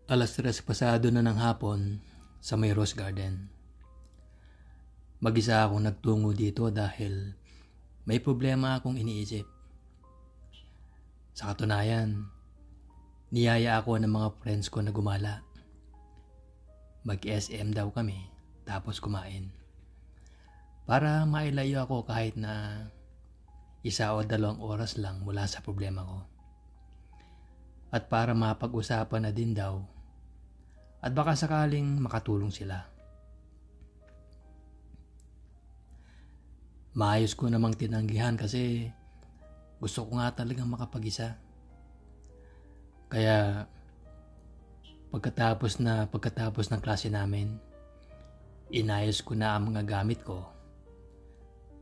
3:00 pasado na ng hapon sa may Rose Garden. Mag-isa akong nagtungo dito dahil may problema akong iniisip. Sa katunayan, niyaya ako ng mga friends ko na gumala. Mag-SM daw kami tapos kumain. Para mailayo ako kahit na 1 o 2 oras lang mula sa problema ko. At para mapag-usapan na din daw at baka sakaling makatulong sila. Maayos ko namang tinanggihan kasi gusto ko nga talagang makapag-isa. Kaya pagkatapos ng klase namin, inayos ko na ang mga gamit ko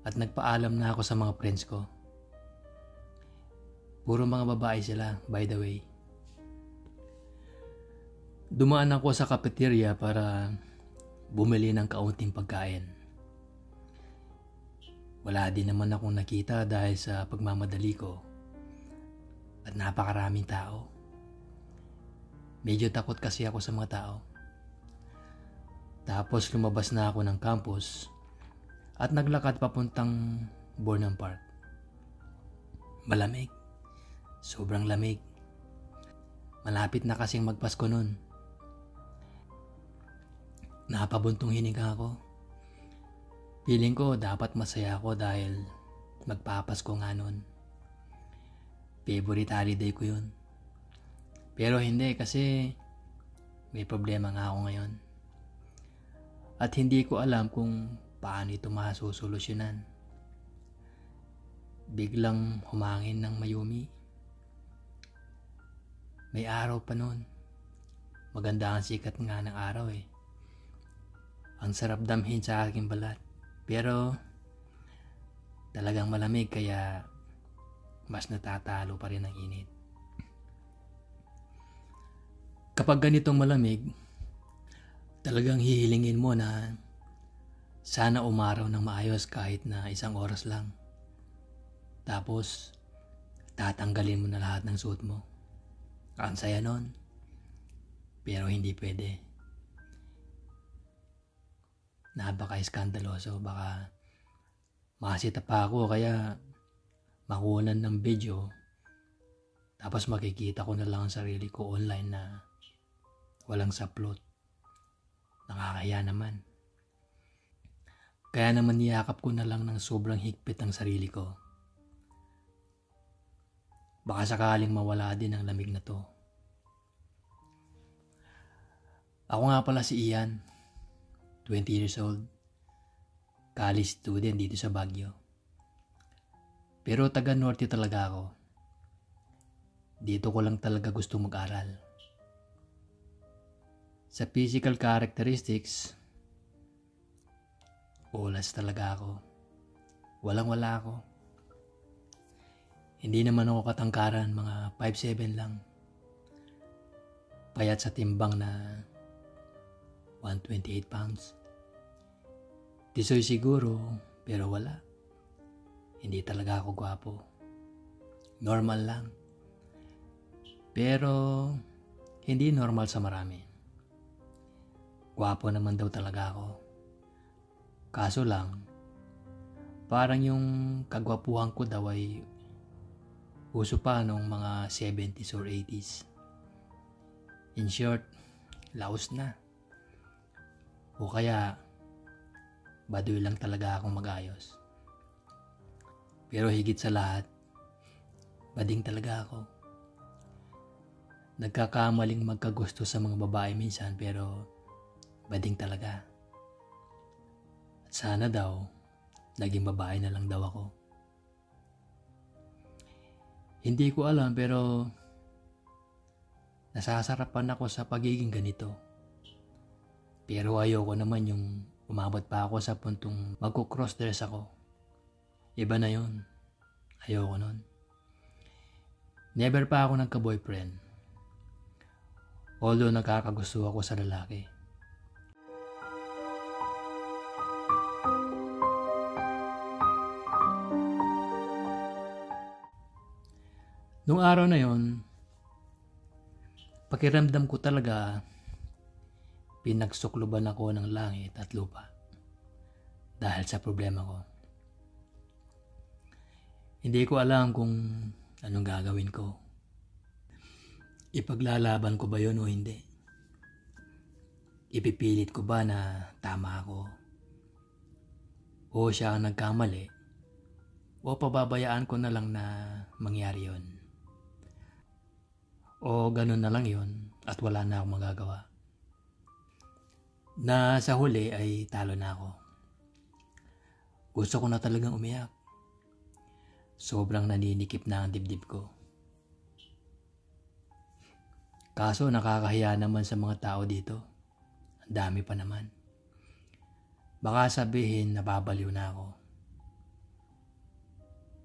at nagpaalam na ako sa mga friends ko. Puro mga babae sila, by the way. Dumaan ako sa cafeteria para bumili ng kaunting pagkain. Wala din naman akong nakita dahil sa pagmamadali ko at napakaraming tao. Medyo takot kasi ako sa mga tao. Tapos lumabas na ako ng campus at naglakad papuntang Burnham Park. Malamig. Sobrang lamig. Malapit na kasing magpasko nun. Napabuntong hininga ako. Feeling ko dapat masaya ako dahil magpapasko nga nun. Favorite holiday ko yun. Pero hindi kasi may problema nga ako ngayon. At hindi ko alam kung paano ito masusolusyonan. Biglang humangin ng mayumi. May araw pa nun. Maganda ang sikat nga ng araw eh. Ang sarap damhin sa aking balat. Pero talagang malamig kaya mas natatalo pa rin ang init. Kapag ganitong malamig, talagang hihilingin mo na sana umaraw ng maayos kahit na 1 oras lang. Tapos tatanggalin mo na lahat ng suot mo. Ang saya nun. Pero hindi pwede. Napaka-iskandaloso. Baka makasita pa ako kaya makunan ng video. Tapos makikita ko na lang ang sarili ko online na walang saplot. Nakakaya naman. Kaya naman niyakap ko na lang ng sobrang higpit ang sarili ko. Baka sakaling mawala din ang lamig na to. Ako nga pala si Ian, 20 years old, college student dito sa Baguio. Pero taga Norte talaga ako. Dito ko lang talaga gusto mag-aral. Sa physical characteristics, ulas talaga ako. Walang-wala ako. Hindi naman ako katangkaran, mga 5'7" lang. Payat sa timbang na 128 pounds. Tisoy siguro, pero wala. Hindi talaga ako gwapo. Normal lang. Pero hindi normal sa marami. Gwapo naman daw talaga ako. Kaso lang, parang yung kagwapuhan ko daw ay uso pa noong mga 70s or 80s. In short, laos na. O kaya, baduy lang talaga akong mag-ayos. Pero higit sa lahat, bading talaga ako. Nagkakamaling magkagusto sa mga babae minsan pero bading talaga. At sana daw, naging babae na lang daw ako. Hindi ko alam pero nasasarapan ako sa pagiging ganito. Pero ayoko naman yung umabot pa ako sa puntong magko-crossdress ako. Iba na yun. Ayoko nun. Never pa ako nagka-boyfriend. Although nakakagusto ako sa lalaki. Nung araw na yon, Pakiramdam ko talaga pinagsukluban ako ng langit at lupa dahil sa problema ko. Hindi ko alam kung anong gagawin ko. Ipaglalaban ko ba yun o hindi? Ipipilit ko ba na tama ako? O siya ang nagkamali? O pababayaan ko na lang na mangyari yun? O ganun na lang yun at wala na akong magagawa? Na sa huli ay talo na ako. Gusto ko na talagang umiyak. Sobrang naninikip na ang dibdib ko. Kaso nakakahiya naman sa mga tao dito. Ang dami pa naman. Baka sabihin nababaliw na ako.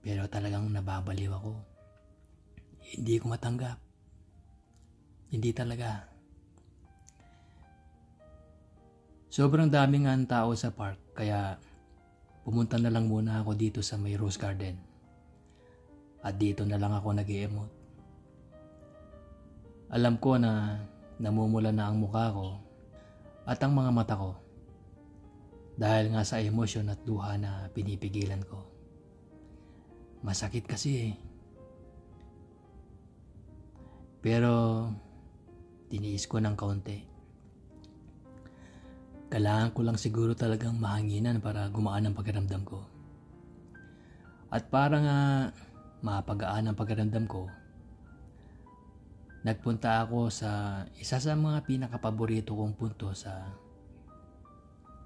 Pero talagang nababaliw ako. Hindi ko matanggap. Hindi talaga. Sobrang daming ang tao sa park kaya pumunta na lang muna ako dito sa may Rose Garden. At dito na lang ako nag-i-emote. Alam ko na namumula na ang mukha ko at ang mga mata ko dahil nga sa emosyon at luha na pinipigilan ko. Masakit kasi eh. Pero tiniis ko ng kaunti. Kailangan ko lang siguro talagang mahanginan para gumaan ang pakiramdam ko. At para nga mapagaan ang pakiramdam ko, nagpunta ako sa isa sa mga pinakapaborito kong punto sa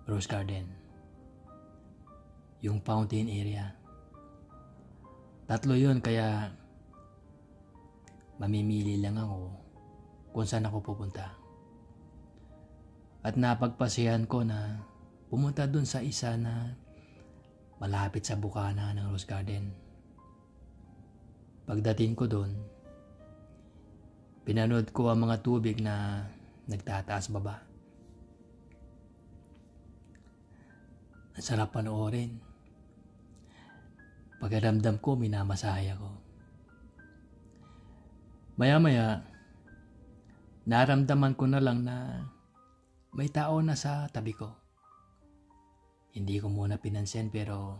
Rose Garden. Yung fountain area. 3 yun kaya mamimili lang ako kung saan ako pupunta. At napagpasyahan ko na pumunta dun sa isa na malapit sa bukana ng Rose Garden. Pagdating ko dun, pinanood ko ang mga tubig na nagtataas baba. Ang sarap panoorin. Pagkaramdam ko, minamasaya ko. Maya-maya, naramdaman ko na lang na may tao na sa tabi ko. Hindi ko muna pinansin pero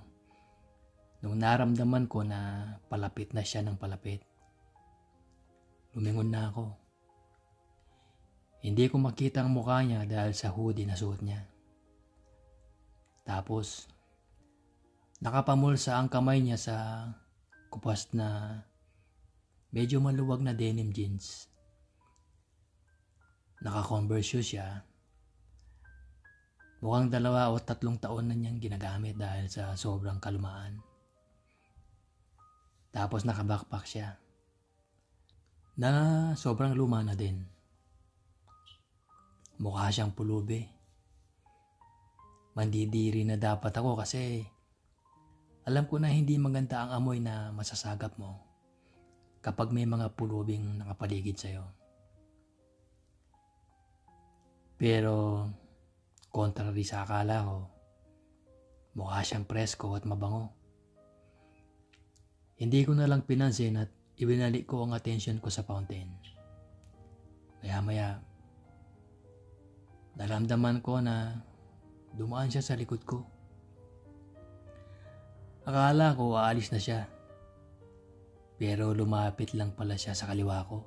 nung naramdaman ko na palapit na siya ng palapit, lumingon na ako. Hindi ko makita ang mukha niya dahil sa hoodie na suot niya. Tapos, nakapamulsa ang kamay niya sa kupas na medyo maluwag na denim jeans. Naka-Converse shoes siya. Mukhang 2 o 3 taon na niyang ginagamit dahil sa sobrang kalumaan. Tapos naka-backpack siya na sobrang luma na din. Mukha siyang pulubi. Mandidiri na dapat ako kasi alam ko na hindi maganda ang amoy na masasagap mo kapag may mga pulubing nakapaligid sa'yo. Pero contrary sa akala ko, mukha siyang presko at mabango. Hindi ko na lang pinansin at ibinalik ko ang atensyon ko sa fountain. Maya-maya, naramdaman ko na dumaan siya sa likod ko. Akala ko aalis na siya. Pero lumapit lang pala siya sa kaliwa ko.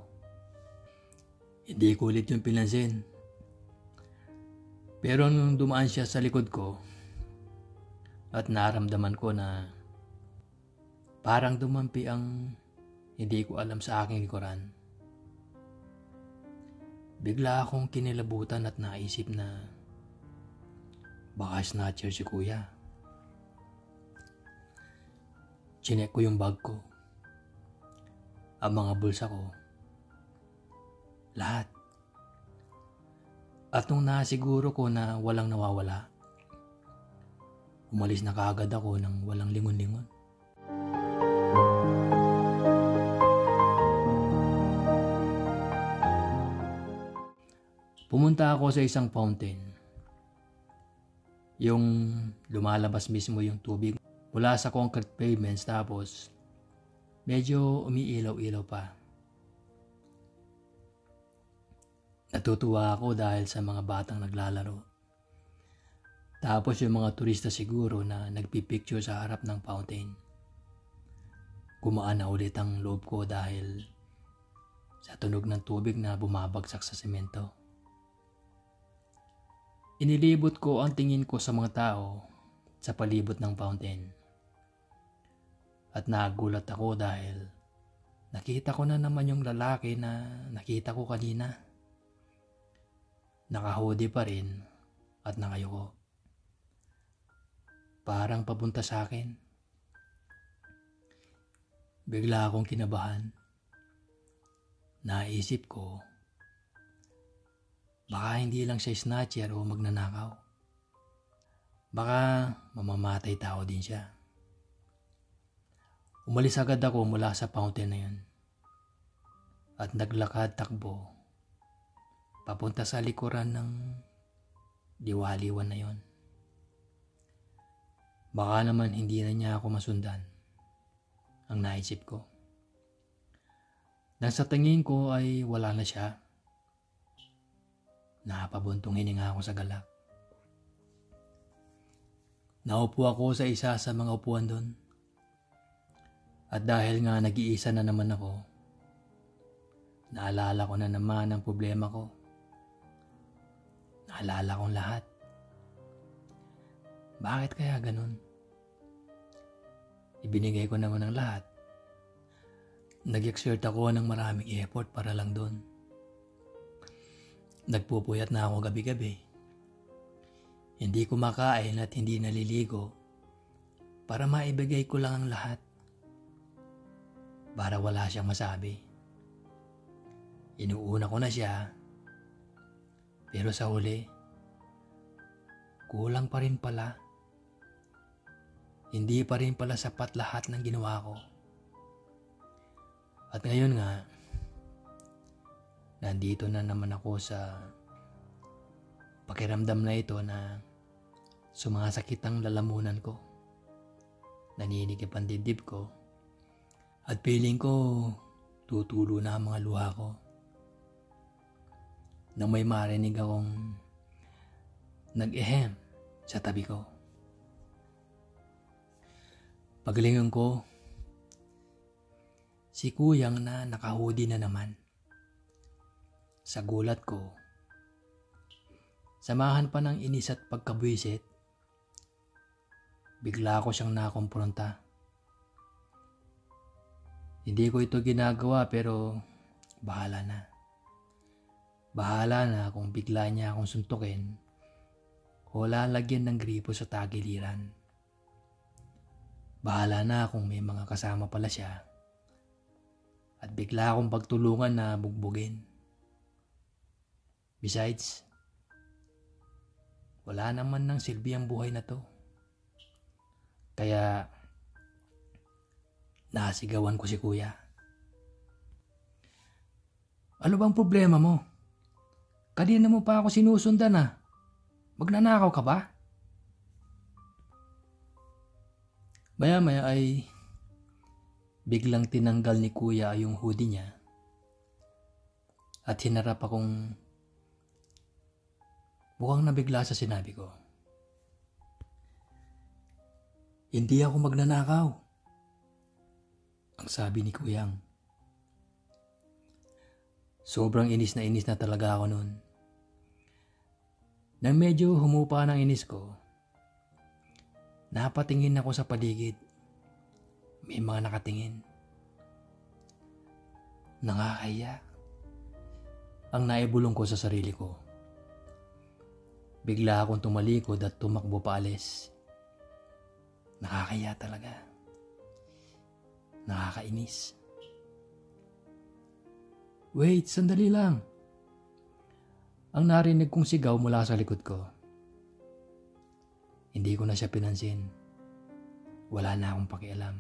Hindi ko ulit yung pinansin. Pero nung dumaan siya sa likod ko at naramdaman ko na parang dumampi ang hindi ko alam sa aking likuran. Bigla akong kinilabutan at naisip na baka snatcher si kuya. Chinek ko yung bag ko, ang mga bulsa ko, lahat. At nung nasiguro ko na walang nawawala, umalis na kaagad ako ng walang lingon-lingon. Pumunta ako sa isang fountain. Yung lumalabas mismo yung tubig mula sa concrete pavements tapos medyo umiilaw-ilaw pa. Natutuwa ako dahil sa mga batang naglalaro. Tapos yung mga turista siguro na nagpipicture sa harap ng fountain. Gumaan na ulit ang loob ko dahil sa tunog ng tubig na bumabagsak sa semento. Inilibot ko ang tingin ko sa mga tao sa palibot ng fountain. At nagulat ako dahil nakita ko na naman yung lalaki na nakita ko kanina. Naka-hoodie pa rin at nakayuko. Parang papunta sa akin. Bigla akong kinabahan. Naisip ko, baka hindi lang siya snatcher o magnanakaw. Baka mamamatay tao din siya. Umalis agad ako mula sa fountain na yun. At naglakad takbo papunta sa likuran ng liwaliwan na yun. Baka naman hindi na niya ako masundan, ang naisip ko. Nang sa tingin ko ay wala na siya, napabuntong hininga ako sa galak. Naupo ako sa isa sa mga upuan doon. At dahil nga nag-iisa na naman ako, naalala ko na naman ang problema ko. Naalala kong lahat. Bakit kaya ganun? Ibinigay ko naman ang lahat. Nag-exert ako ng maraming effort para lang doon. Nagpupuyat na ako gabi-gabi. Hindi kumakain at hindi naliligo para maibigay ko lang ang lahat. Para wala siyang masabi. Inuuna ko na siya. Pero sa huli, kulang pa rin pala. Hindi pa rin pala sapat lahat ng ginawa ko. At ngayon nga, nandito na naman ako sa pakiramdam na ito na sumasakit ang lalamunan ko. Naninikip ang dibdib ko. At feeling ko, tutulo na ang mga luha ko. Nang may marinig akong nag-ehem sa tabi ko. Paglingon ko, si Kuyang na naka-hoodie na naman. Sa gulat ko, samahan pa ng inis at pagkabwisit, bigla ko siyang nakompronta. Hindi ko ito ginagawa pero bahala na. Bahala na kung bigla niya akong suntukin o lalagyan ng gripo sa tagiliran. Bahala na kung may mga kasama pala siya at bigla akong pagtulungan na bugbugin. Besides, wala naman ng silbi ang buhay na to. Kaya nasigawan ko si Kuya. Ano bang problema mo? Kanina mo pa ako sinusundan ah. Magnanakaw ka ba? Maya-maya ay biglang tinanggal ni Kuya yung hoodie niya at hinarap akong mukhang nabigla sa sinabi ko. Hindi ako magnanakaw, ang sabi ni Kuyang. Sobrang inis na talaga ako noon. Nang medyo humupa ng inis ko, napatingin ako sa paligid. May mga nakatingin. Nakakahiya ang naibulong ko sa sarili ko. Bigla akong tumalikod at tumakbo paalis. Nakakahiya talaga. Nakakainis. Wait, sandali lang. Ang narinig kong sigaw mula sa likod ko. Hindi ko na siya pinansin. Wala na akong pakialam.